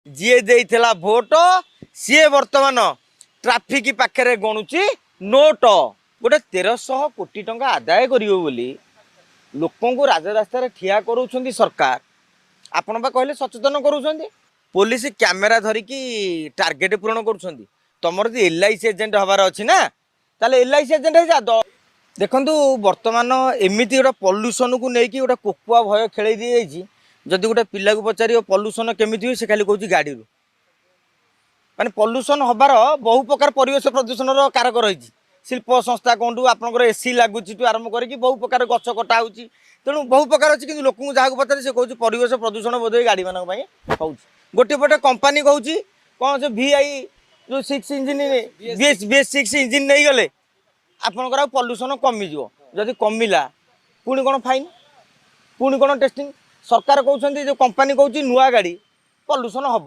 जी देइथिला vote सी वर्तमान traffic पाखे गणुची note गोटे 1300 कोटी टंका आदाय करियो बोली लोकों को राजरास्ता ठिया करूछंती सरकार आपण बा कहले सचेतन करूछंती पुलिस कैमेरा धरिकी टार्गेट पूरण करूछंती तमर जो एलआईसी एजेंट हबार अच्छी ना ताले एलआईसी एजेंट जा देखु बर्तमान एमती गोटे पल्यूसन को लेकिन गोटे कोकुआ भय खेल दी जाइए जदि गोटे पिला को पचार पल्यूसन केमी हुए से खाली कौन गाड़ी माने पल्यूसन हबार बहु प्रकार परिवेश प्रदूषण कारक रही शिल्प संस्था कहूँ आपंकर एसी लगुच आरंभ करके बहु प्रकार गछ कटा हो तेणु बहु प्रकार अच्छी कि लोक जहाँ पचारे से कौन परिवेश प्रदूषण बोध गाड़ी मान हो गोटे पटे कंपानी कहूँ कौन से VI जो 6 इंजिन BS6 इंजिन नहीं गले आपंकर पल्यूसन कमिज जदि कमिला पुणी कौन फाइन पुणी कौन टेस्टिंग सरकार कहते जो कंपानी कहूँ नुआ गाड़ी पल्यूसन हम